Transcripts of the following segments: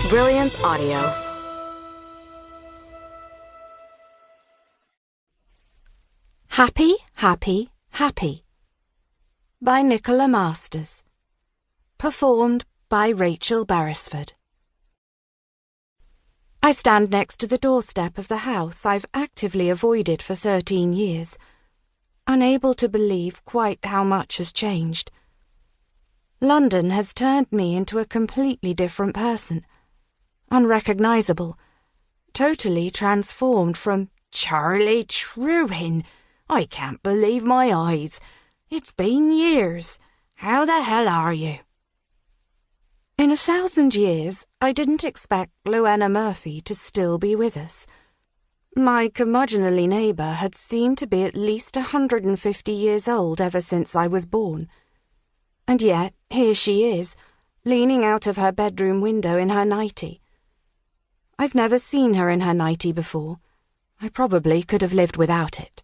Brilliance Audio. Happy, Happy, Happy by Nicola Masters. Performed by Rachel Beresford. I stand next to the doorstep of the house I've actively avoided for 13 years, unable to believe quite how much has changed. London has turned me into a completely different person, unrecognisable, totally transformed from Charlie Trewin. I can't believe my eyes. It's been years. How the hell are you? In 1,000 years, I didn't expect Luenna Murphy to still be with us. My curmudgeonly neighbour had seemed to be at least 150 years old ever since I was born. And yet, here she is, leaning out of her bedroom window in her nightie. I've never seen her in her nightie before. I probably could have lived without it.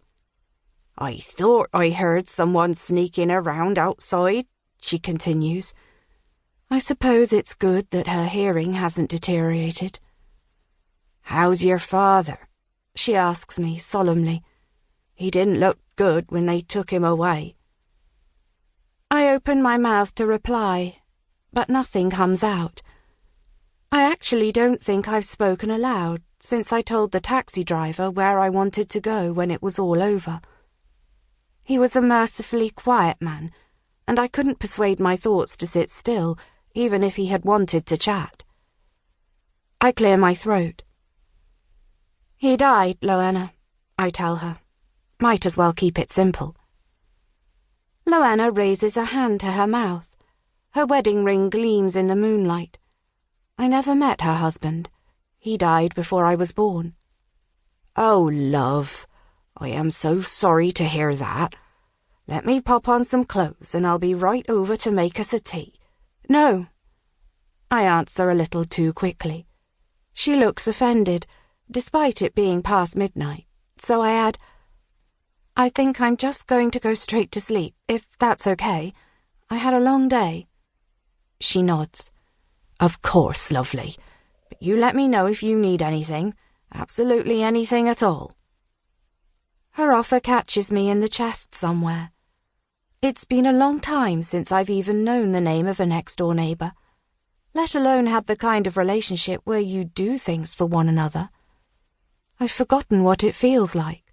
I thought I heard someone sneaking around outside, she continues. I suppose it's good that her hearing hasn't deteriorated. How's your father? She asks me solemnly. He didn't look good when they took him away. I open my mouth to reply, but nothing comes out. I actually don't think I've spoken aloud since I told the taxi driver where I wanted to go when it was all over. He was a mercifully quiet man, and I couldn't persuade my thoughts to sit still, even if he had wanted to chat. I clear my throat. He died, Luenna, I tell her. Might as well keep it simple. Luenna raises a hand to her mouth. Her wedding ring gleams in the moonlight. I never met her husband. He died before I was born. Oh, love, I am so sorry to hear that. Let me pop on some clothes and I'll be right over to make us a tea. No, I answer a little too quickly. She looks offended, despite it being past midnight, so I add, I think I'm just going to go straight to sleep, if that's okay. I had a long day. She nods. Of course, lovely. But you let me know if you need anything. Absolutely anything at all. Her offer catches me in the chest somewhere. It's been a long time since I've even known the name of a next-door neighbour, let alone had the kind of relationship where you do things for one another. I've forgotten what it feels like.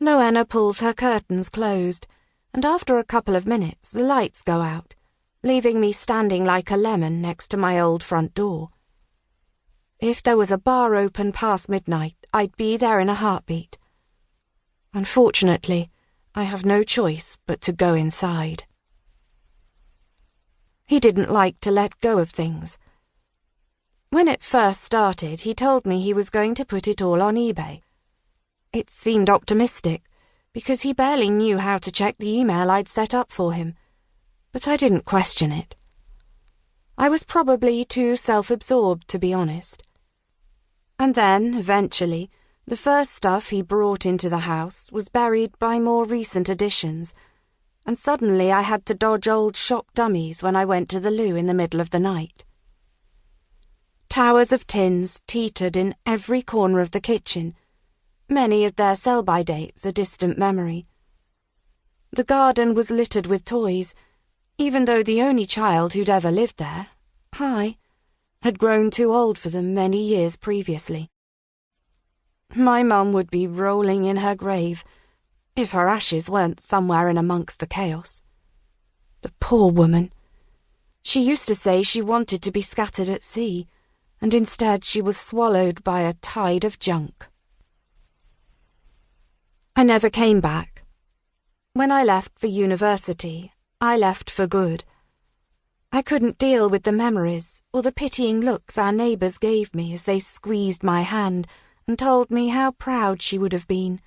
Luenna pulls her curtains closed, and after a couple of minutes the lights go out, leaving me standing like a lemon next to my old front door. If there was a bar open past midnight, I'd be there in a heartbeat. Unfortunately, I have no choice but to go inside. He didn't like to let go of things. When it first started, he told me he was going to put it all on eBay. It seemed optimistic, because he barely knew how to check the email I'd set up for him, but I didn't question it. I was probably too self-absorbed, to be honest. And then, eventually, the first stuff he brought into the house was buried by more recent additions, and suddenly I had to dodge old shop dummies when I went to the loo in the middle of the night. Towers of tins teetered in every corner of the kitchen, many of their sell-by dates a distant memory. The garden was littered with toys, even though the only child who'd ever lived there, I, had grown too old for them many years previously. My mum would be rolling in her grave if her ashes weren't somewhere in amongst the chaos. The poor woman. She used to say she wanted to be scattered at sea, and instead she was swallowed by a tide of junk. I never came back. When I left for university, I left for good. I couldn't deal with the memories or the pitying looks our neighbours gave me as they squeezed my hand and told me how proud she would have been.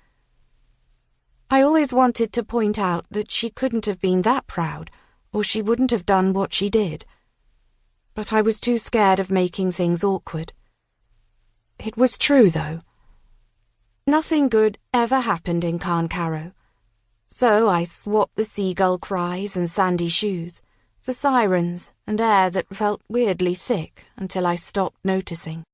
I always wanted to point out that she couldn't have been that proud, or she wouldn't have done what she did. But I was too scared of making things awkward. It was true, though. Nothing good ever happened in Carncarrow, so I swapped the seagull cries and sandy shoes, The sirens and air that felt weirdly thick until I stopped noticing.